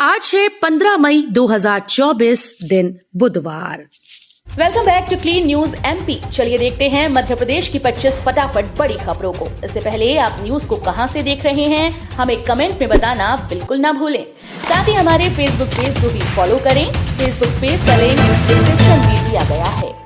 आज है 15 मई 2024 दिन बुधवार। Welcome back to clean news MP. चलिए देखते हैं मध्य प्रदेश की 25 फटाफट बड़ी खबरों को। इससे पहले आप न्यूज को कहां से देख रहे हैं हमें कमेंट में बताना बिल्कुल ना भूलें। साथ ही हमारे फेसबुक पेज को भी फॉलो करें। फेसबुक पेज का लिंक डिस्क्रिप्शन में दिया गया है।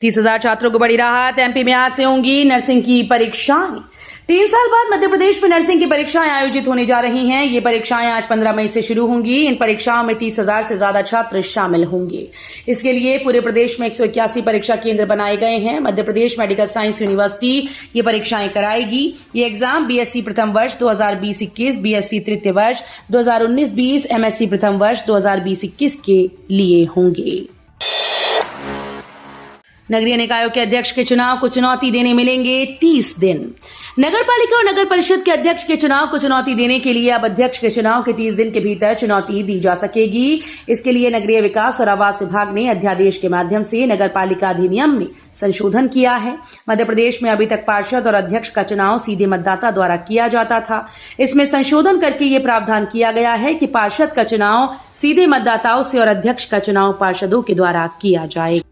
30,000 छात्रों को बड़ी राहत। एमपी में आज से होंगी नर्सिंग की परीक्षाएं। 3 साल बाद मध्य प्रदेश में नर्सिंग की परीक्षाएं आयोजित होने जा रही हैं। ये परीक्षाएं आज 15 मई से शुरू होंगी। इन परीक्षाओं में 30,000 से ज्यादा छात्र शामिल होंगे। इसके लिए पूरे प्रदेश में 181 परीक्षा केंद्र बनाए गए हैं। Madhya Pradesh medical science university ये परीक्षाएं कराएगी। ये एग्जाम बीएससी प्रथम वर्ष 2020-21, बीएससी तृतीय वर्ष 2019-20, एमएससी प्रथम वर्ष 2020-21 के लिए होंगे। नगरीय निकायों के अध्यक्ष के चुनाव को चुनौती देने मिलेंगे 30 दिन। नगर पालिका और नगर परिषद के अध्यक्ष के चुनाव को चुनौती देने के लिए अब अध्यक्ष के चुनाव के 30 दिन के भीतर चुनौती दी जा सकेगी। इसके लिए नगरीय विकास और आवास विभाग ने अध्यादेश के माध्यम से नगर पालिका अधिनियम में संशोधन किया है। मध्य प्रदेश में अभी तक पार्षद और अध्यक्ष का चुनाव सीधे मतदाता द्वारा किया जाता था। इसमें संशोधन करके ये प्रावधान किया गया है कि पार्षद का चुनाव सीधे मतदाताओं से और अध्यक्ष का चुनाव पार्षदों के द्वारा किया जाएगा।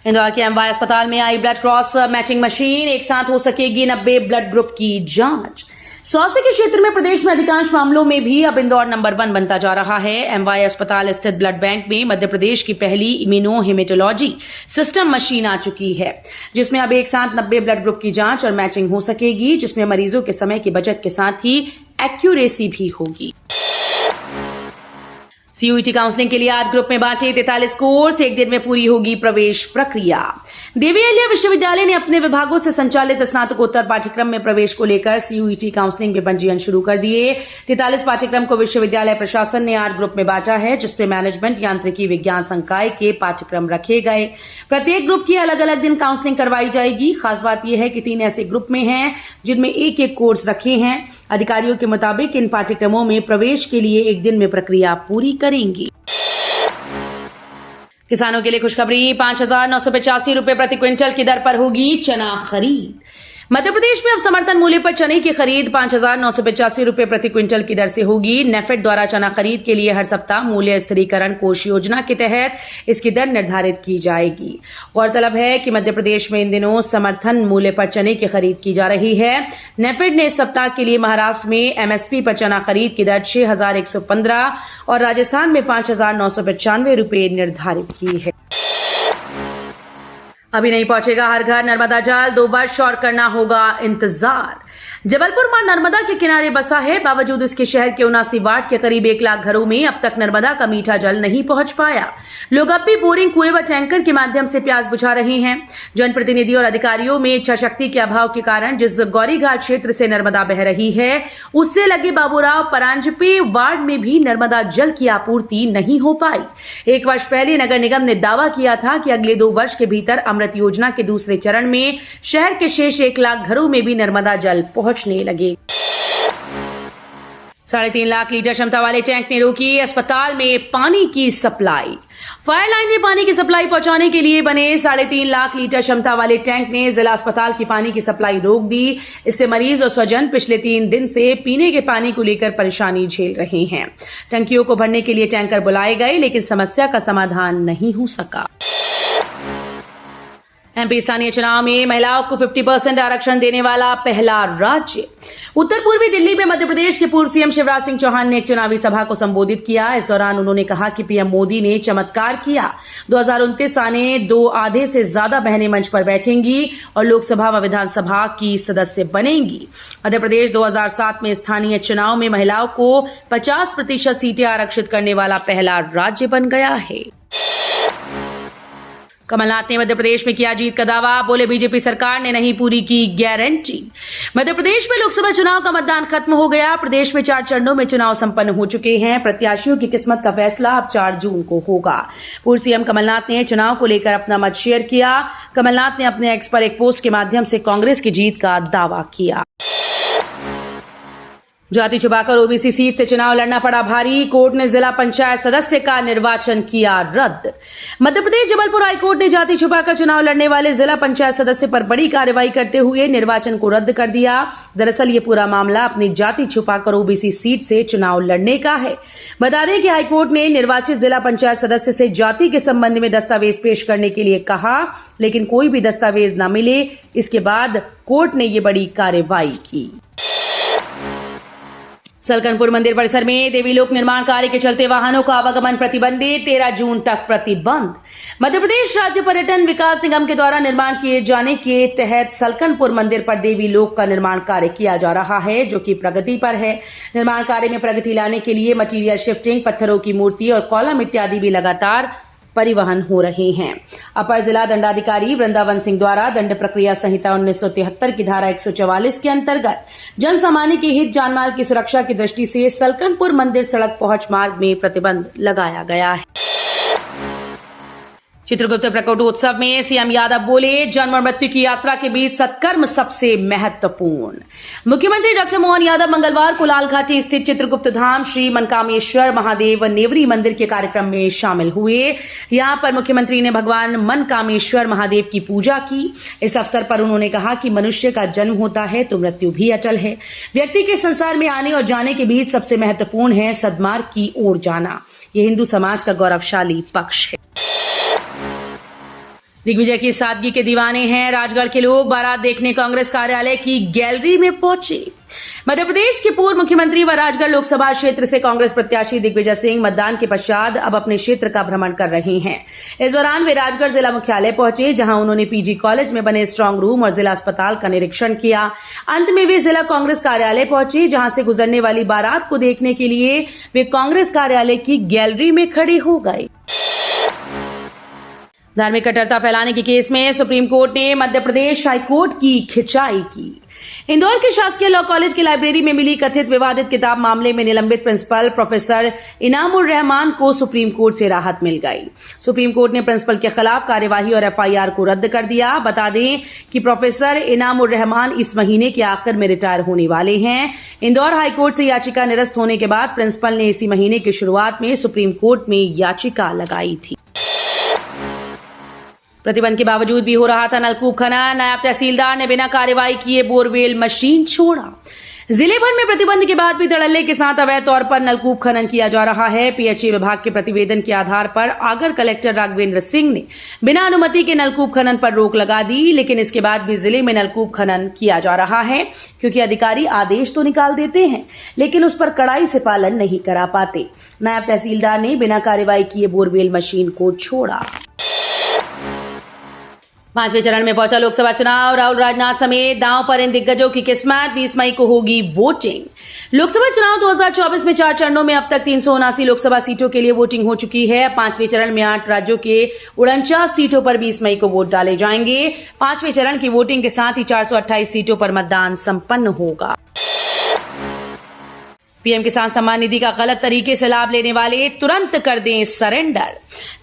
इंदौर के एमवाय अस्पताल में आई ब्लड क्रॉस मैचिंग मशीन। एक साथ हो सकेगी 90 ब्लड ग्रुप की जांच। स्वास्थ्य के क्षेत्र में प्रदेश में अधिकांश मामलों में भी अब इंदौर नंबर 1 बनता जा रहा है। एमवाय अस्पताल स्थित ब्लड बैंक में मध्य प्रदेश की पहली इम्यूनोहेमेटोलॉजी सिस्टम मशीन आ चुकी है, जिसमें अब एक साथ 90 ब्लड ग्रुप की जांच और मैचिंग हो सकेगी, जिसमें मरीजों के समय की बचत के साथ ही एक्यूरेसी भी होगी। सीयूईटी काउंसलिंग के लिए आज ग्रुप में बांटे 43 कोर्स। एक दिन में पूरी होगी प्रवेश प्रक्रिया। देवी अहिल्या विश्वविद्यालय ने अपने विभागों से संचालित स्नातकोत्तर पाठ्यक्रम में प्रवेश को लेकर सीयूईटी काउंसलिंग के पंजीयन शुरू कर दिए। 43 पाठ्यक्रम को विश्वविद्यालय प्रशासन ने 8 ग्रुप में बांटा है, जिसमें मैनेजमेंट, यांत्रिकी, विज्ञान संकाय के पाठ्यक्रम रखे गए। प्रत्येक ग्रुप की अलग अलग दिन काउंसलिंग करवाई जाएगी। खास बात यह है कि 3 ऐसे ग्रुप में हैं जिनमें एक कोर्स रखे हैं। अधिकारियों के मुताबिक इन पाठ्यक्रमों में प्रवेश के लिए एक दिन में प्रक्रिया पूरी करेंगी। किसानों के लिए खुशखबरी। 5,985 रुपए प्रति क्विंटल की दर पर होगी चना खरीद। मध्य प्रदेश में अब समर्थन मूल्य पर चने की खरीद 5,985 रुपए प्रति क्विंटल की दर से होगी। नेफेड द्वारा चना खरीद के लिए हर सप्ताह मूल्य स्थिरीकरण कोष योजना के तहत इसकी दर निर्धारित की जाएगी। गौरतलब है कि मध्य प्रदेश में इन दिनों समर्थन मूल्य पर चने की खरीद की जा रही है। नेफेड ने इस सप्ताह के लिए महाराष्ट्र में एमएसपी पर चना खरीद की दर 6,115 और राजस्थान में 5,995 रुपए निर्धारित की है। अभी नहीं पहुंचेगा हर घर नर्मदा जल, 2 वर्ष और करना होगा इंतजार। जबलपुर मां नर्मदा के किनारे बसा है, बावजूद इसके शहर के 79 वार्ड के करीब 1 लाख घरों में अब तक नर्मदा का मीठा जल नहीं पहुंच पाया। लोग अब भी बोरिंग, कुएं व टैंकर के माध्यम से प्यास बुझा रहे हैं। जनप्रतिनिधि और अधिकारियों में इच्छा शक्ति के अभाव के कारण जिस गौरीघाट क्षेत्र से नर्मदा बह रही है, उससे लगे बाबूराव परांजपे वार्ड में भी नर्मदा जल की आपूर्ति नहीं हो पाई। 1 वर्ष पहले नगर निगम ने दावा किया था कि अगले 2 वर्ष के भीतर अमृत योजना के दूसरे चरण में शहर के शेष 1 लाख घरों में भी नर्मदा जल पहुंचने लगे। 3.5 लाख लीटर क्षमता वाले टैंक ने रोकी अस्पताल में पानी की सप्लाई। फायर लाइन में पानी की सप्लाई पहुंचाने के लिए बने 3.5 लाख लीटर क्षमता वाले टैंक ने जिला अस्पताल की पानी की सप्लाई रोक दी। इससे मरीज और स्वजन पिछले 3 दिन से पीने के पानी को लेकर परेशानी झेल रहे हैं। टंकियों को भरने के लिए टैंकर बुलाए गए, लेकिन समस्या का समाधान नहीं हो सका। एमपी स्थानीय चुनाव में महिलाओं को 50% आरक्षण देने वाला पहला राज्य। उत्तर पूर्वी दिल्ली में मध्य प्रदेश के पूर्व सीएम शिवराज सिंह चौहान ने एक चुनावी सभा को संबोधित किया। इस दौरान उन्होंने कहा कि पीएम मोदी ने चमत्कार किया। 2029 आने 2 आधे से ज्यादा बहनें मंच पर बैठेंगी और लोकसभा व विधानसभा की सदस्य बनेंगी। मध्य प्रदेश 2007 में स्थानीय चुनाव में महिलाओं को 50% सीटें आरक्षित करने वाला पहला राज्य बन गया है। कमलनाथ ने मध्य प्रदेश में किया जीत का दावा। बोले बीजेपी सरकार ने नहीं पूरी की गारंटी। मध्य प्रदेश में लोकसभा चुनाव का मतदान खत्म हो गया। प्रदेश में 4 चरणों में चुनाव संपन्न हो चुके हैं। प्रत्याशियों की किस्मत का फैसला अब 4 जून को होगा। पूर्व सीएम कमलनाथ ने चुनाव को लेकर अपना मत शेयर किया। कमलनाथ ने अपने एक्स पर एक पोस्ट के माध्यम से कांग्रेस की जीत का दावा किया। जाति छुपाकर ओबीसी सीट से चुनाव लड़ना पड़ा भारी, कोर्ट ने जिला पंचायत सदस्य का निर्वाचन किया रद्द। मध्य प्रदेश जबलपुर हाईकोर्ट ने जाति छुपाकर चुनाव लड़ने वाले जिला पंचायत सदस्य पर बड़ी कार्रवाई करते हुए निर्वाचन को रद्द कर दिया। दरअसल ये पूरा मामला अपनी जाति छुपाकर ओबीसी सीट से चुनाव लड़ने का है। बता दें कि हाईकोर्ट ने निर्वाचित जिला पंचायत सदस्य से जाति के संबंध में दस्तावेज पेश करने के लिए कहा, लेकिन कोई भी दस्तावेज न मिले। इसके बाद कोर्ट ने ये बड़ी कार्रवाई की। सलकनपुर मंदिर परिसर में देवी लोक निर्माण कार्य के चलते वाहनों का आवागमन प्रतिबंधित, 13 जून तक प्रतिबंध। मध्य प्रदेश राज्य पर्यटन विकास निगम के द्वारा निर्माण किए जाने के तहत सलकनपुर मंदिर पर देवी लोक का निर्माण कार्य किया जा रहा है, जो कि प्रगति पर है। निर्माण कार्य में प्रगति लाने के लिए मटीरियल शिफ्टिंग, पत्थरों की मूर्ति और कॉलम इत्यादि भी लगातार परिवहन हो रहे हैं। अपर जिला दंडाधिकारी वृंदावन सिंह द्वारा दंड प्रक्रिया संहिता 1973 की धारा 144 के अंतर्गत जन सामान्य के हित जानमाल की सुरक्षा की दृष्टि से सलकनपुर मंदिर सड़क पहुंच मार्ग में प्रतिबंध लगाया गया है। चित्रगुप्त प्रकटोत्सव में सीएम यादव बोले, जन्म और मृत्यु की यात्रा के बीच सत्कर्म सबसे महत्वपूर्ण। मुख्यमंत्री डॉक्टर मोहन यादव मंगलवार को लालघाटी स्थित चित्रगुप्त धाम श्री मनकामेश्वर महादेव नेवरी मंदिर के कार्यक्रम में शामिल हुए। यहां पर मुख्यमंत्री ने भगवान मनकामेश्वर महादेव की पूजा की। इस अवसर पर उन्होंने कहा कि मनुष्य का जन्म होता है तो मृत्यु भी अटल है। व्यक्ति के संसार में आने और जाने के बीच सबसे महत्वपूर्ण है सद्मार्ग की ओर जाना। यह हिंदू समाज का गौरवशाली पक्ष है। दिग्विजय की सादगी के दीवाने हैं राजगढ़ के लोग। बारात देखने कांग्रेस कार्यालय की गैलरी में पहुंचे। मध्य प्रदेश के पूर्व मुख्यमंत्री व राजगढ़ लोकसभा क्षेत्र से कांग्रेस प्रत्याशी दिग्विजय सिंह मतदान के पश्चात अब अपने क्षेत्र का भ्रमण कर रहे हैं। इस दौरान वे राजगढ़ जिला मुख्यालय पहुंचे, जहां उन्होंने पीजी कॉलेज में बने स्ट्रांग रूम और जिला अस्पताल का निरीक्षण किया। अंत में वे जिला कांग्रेस कार्यालय पहुंचे, जहां से गुजरने वाली बारात को देखने के लिए वे कांग्रेस कार्यालय की गैलरी में खड़े हो गए। धार्मिक कट्टरता फैलाने के केस में सुप्रीम कोर्ट ने मध्य प्रदेश हाईकोर्ट की खिंचाई की। इंदौर के शासकीय लॉ कॉलेज की लाइब्रेरी में मिली कथित विवादित किताब मामले में निलंबित प्रिंसिपल प्रोफेसर इनामुर रहमान को सुप्रीम कोर्ट से राहत मिल गई। सुप्रीम कोर्ट ने प्रिंसिपल के खिलाफ कार्यवाही और एफआईआर को रद्द कर दिया। बता दें कि प्रोफेसर इनामुर रहमान इस महीने के आखिर में रिटायर होने वाले हैं। इंदौर हाईकोर्ट से याचिका निरस्त होने के बाद प्रिंसिपल ने इसी महीने की शुरुआत में सुप्रीम कोर्ट में याचिका लगाई थी। प्रतिबंध के बावजूद भी हो रहा था नलकूप खनन। नायब तहसीलदार ने बिना कार्रवाई किए बोरवेल मशीन छोड़ा। जिले भर में प्रतिबंध के बाद भी धड़ल्ले के साथ अवैध तौर पर नलकूप खनन किया जा रहा है। पीएचई विभाग के प्रतिवेदन के आधार पर आगर कलेक्टर राघवेंद्र सिंह ने बिना अनुमति के नलकूप खनन पर रोक लगा दी, लेकिन इसके बाद भी जिले में नलकूप खनन किया जा रहा है, क्योंकि अधिकारी आदेश तो निकाल देते हैं लेकिन उस पर कड़ाई से पालन नहीं करा पाते। नायब तहसीलदार ने बिना कार्रवाई किए बोरवेल मशीन को छोड़ा। 5वें चरण में पहुंचा लोकसभा चुनाव। राहुल राजनाथ समेत दांव पर इन दिग्गजों की किस्मत। 20 मई को होगी वोटिंग। लोकसभा चुनाव 2024 में 4 चरणों में अब तक 379 लोकसभा सीटों के लिए वोटिंग हो चुकी है। 5वें चरण में 8 राज्यों के 49 सीटों पर 20 मई को वोट डाले जाएंगे। 5वें चरण की वोटिंग के साथ ही 428 सीटों पर मतदान संपन्न होगा। पीएम किसान सम्मान निधि का गलत तरीके से लाभ लेने वाले तुरंत कर दें सरेंडर।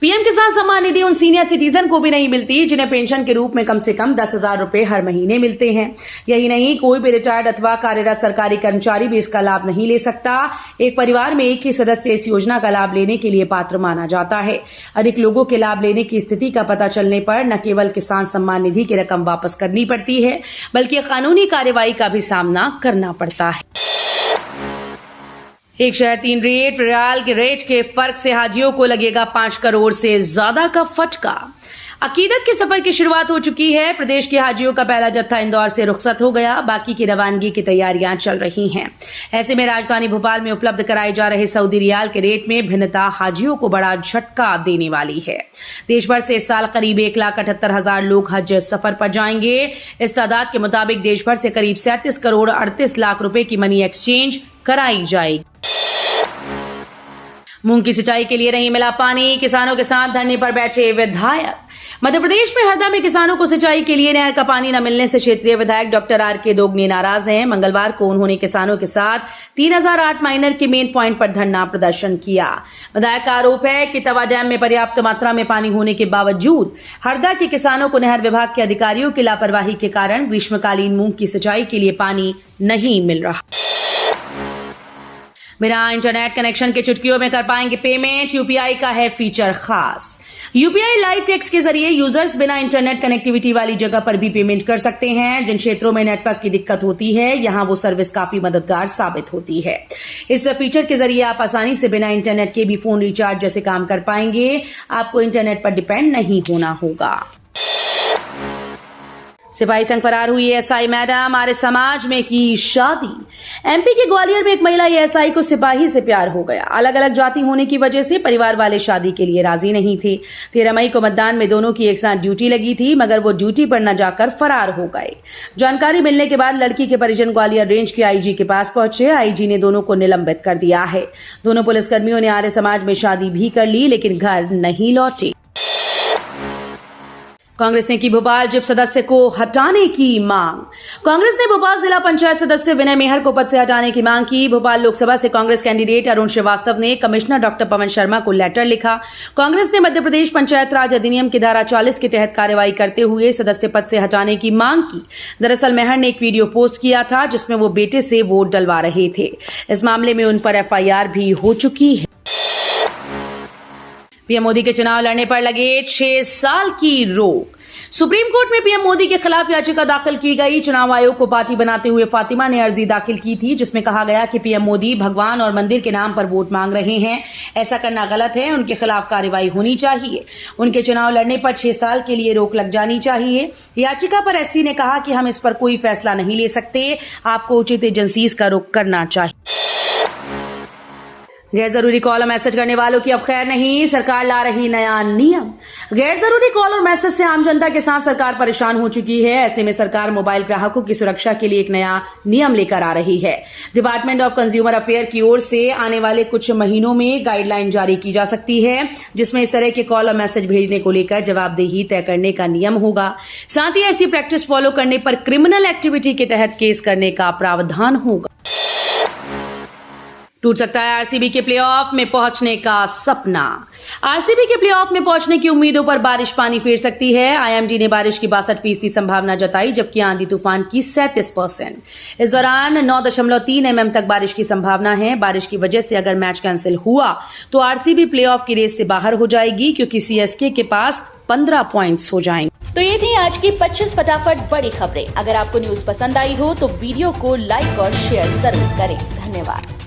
पीएम किसान सम्मान निधि उन सीनियर सिटीजन को भी नहीं मिलती जिन्हें पेंशन के रूप में कम से कम 10,000 रुपए हर महीने मिलते हैं। यही नहीं, कोई भी रिटायर्ड अथवा कार्यरत सरकारी कर्मचारी भी इसका लाभ नहीं ले सकता। एक परिवार में एक ही सदस्य इस योजना का लाभ लेने के लिए पात्र माना जाता है। अधिक लोगों के लाभ लेने की स्थिति का पता चलने पर न केवल किसान सम्मान निधि की रकम वापस करनी पड़ती है, बल्कि कानूनी कार्रवाई का भी सामना करना पड़ता है। एक शहर 3 रेट, रियाल के रेट के फर्क से हाजियों को लगेगा 5 करोड़ से ज्यादा का फटका। अकीदत के सफर की शुरुआत हो चुकी है। प्रदेश के हाजियों का पहला जत्था इंदौर से रुखसत हो गया। बाकी की रवानगी की तैयारियां चल रही हैं। ऐसे में राजधानी भोपाल में उपलब्ध कराए जा रहे सऊदी रियाल के रेट में भिन्नता हाजियों को बड़ा झटका देने वाली है। देश भर से इस साल करीब 1,78,000 लोग हज सफर पर जाएंगे। इस तादाद के मुताबिक देश भर से करीब 37 करोड़ 38 लाख रुपए की मनी एक्सचेंज कराई जाएगी। मूंग की सिंचाई के लिए नहीं मिला पानी। किसानों के साथ धरने पर बैठे विधायक। मध्य प्रदेश में हरदा में किसानों को सिंचाई के लिए नहर का पानी न मिलने से क्षेत्रीय विधायक डॉक्टर आर.के. दोगने नाराज हैं। मंगलवार को उन्होंने किसानों के साथ 3008 माइनर के मेन पॉइंट पर धरना प्रदर्शन किया। विधायक का आरोप है कि तवा डैम में पर्याप्त मात्रा में पानी होने के बावजूद हरदा के किसानों को नहर विभाग के अधिकारियों की लापरवाही के कारण ग्रीष्मकालीन मूंग की सिंचाई के लिए पानी नहीं मिल रहा। बिना इंटरनेट कनेक्शन के चुटकियों में कर पाएंगे पेमेंट। यूपीआई का है फीचर खास। यूपीआई लाइट टेक्स के जरिए यूजर्स बिना इंटरनेट कनेक्टिविटी वाली जगह पर भी पेमेंट कर सकते हैं। जिन क्षेत्रों में नेटवर्क की दिक्कत होती है, यहां वो सर्विस काफी मददगार साबित होती है। इस फीचर के जरिए आप आसानी से बिना इंटरनेट के भी फोन रिचार्ज जैसे काम कर पाएंगे। आपको इंटरनेट पर डिपेंड नहीं होना होगा। सिपाही संग फरार हुई एएसआई मैडम, आर्य समाज में की शादी। एमपी के ग्वालियर में एक महिला एएसआई को सिपाही से प्यार हो गया। अलग अलग जाति होने की वजह से परिवार वाले शादी के लिए राजी नहीं थे। 13 मई को मतदान में दोनों की एक साथ ड्यूटी लगी थी, मगर वो ड्यूटी पर न जाकर फरार हो गए। जानकारी मिलने के बाद लड़की के परिजन ग्वालियर रेंज के आईजी के पास पहुंचे। आईजी ने दोनों को निलंबित कर दिया है। दोनों पुलिसकर्मियों ने आर्य समाज में शादी भी कर ली, लेकिन घर नहीं लौटे। कांग्रेस ने की भोपाल जिप सदस्य को हटाने की मांग। कांग्रेस ने भोपाल जिला पंचायत सदस्य विनय मेहर को पद से हटाने की मांग की। भोपाल लोकसभा से कांग्रेस कैंडिडेट अरुण श्रीवास्तव ने कमिश्नर डॉक्टर पवन शर्मा को लेटर लिखा। कांग्रेस ने मध्य प्रदेश पंचायत राज अधिनियम की धारा 40 के तहत कार्रवाई करते हुए सदस्य पद से हटाने की मांग की। दरअसल मेहर ने एक वीडियो पोस्ट किया था जिसमें वो बेटे से वोट डलवा रहे थे। इस मामले में उन पर एफआईआर भी हो चुकी है। पीएम मोदी के चुनाव लड़ने पर लगे 6 साल की रोक। सुप्रीम कोर्ट में पीएम मोदी के खिलाफ याचिका दाखिल की गई। चुनाव आयोग को पार्टी बनाते हुए फातिमा ने अर्जी दाखिल की थी, जिसमें कहा गया कि पीएम मोदी भगवान और मंदिर के नाम पर वोट मांग रहे हैं। ऐसा करना गलत है। उनके खिलाफ कार्रवाई होनी चाहिए। उनके चुनाव लड़ने पर 6 साल के लिए रोक लग जानी चाहिए। याचिका पर एससी ने कहा कि हम इस पर कोई फैसला नहीं ले सकते। आपको उचित एजेंसीज का रुख करना चाहिए। गैर जरूरी कॉल और मैसेज करने वालों की अब खैर नहीं, सरकार ला रही नया नियम। गैर जरूरी कॉल और मैसेज से आम जनता के साथ सरकार परेशान हो चुकी है। ऐसे में सरकार मोबाइल ग्राहकों की सुरक्षा के लिए एक नया नियम लेकर आ रही है। डिपार्टमेंट ऑफ कंज्यूमर अफेयर की ओर से आने वाले कुछ महीनों में गाइडलाइन जारी की जा सकती है, जिसमें इस तरह के कॉल और मैसेज भेजने को लेकर जवाबदेही तय करने का नियम होगा। साथ ही ऐसी प्रैक्टिस फॉलो करने पर क्रिमिनल एक्टिविटी के तहत केस करने का प्रावधान होगा। टूट सकता है आरसीबी के प्लेऑफ में पहुंचने का सपना। आरसीबी के प्लेऑफ में पहुंचने की उम्मीदों पर बारिश पानी फेर सकती है। आईएमडी ने बारिश की 62% संभावना जताई, जबकि आंधी तूफान की 37%। इस दौरान 9.3 mm तक बारिश की संभावना है। बारिश की वजह से अगर मैच कैंसिल हुआ तो आरसीबी प्लेऑफ की रेस से बाहर हो जाएगी, क्योंकि सीएसके के पास 15 पॉइंट्स हो जाएंगे। तो ये थी आज की 25 फटाफट बड़ी खबरें। अगर आपको न्यूज पसंद आई हो तो वीडियो को लाइक और शेयर जरूर करें। धन्यवाद।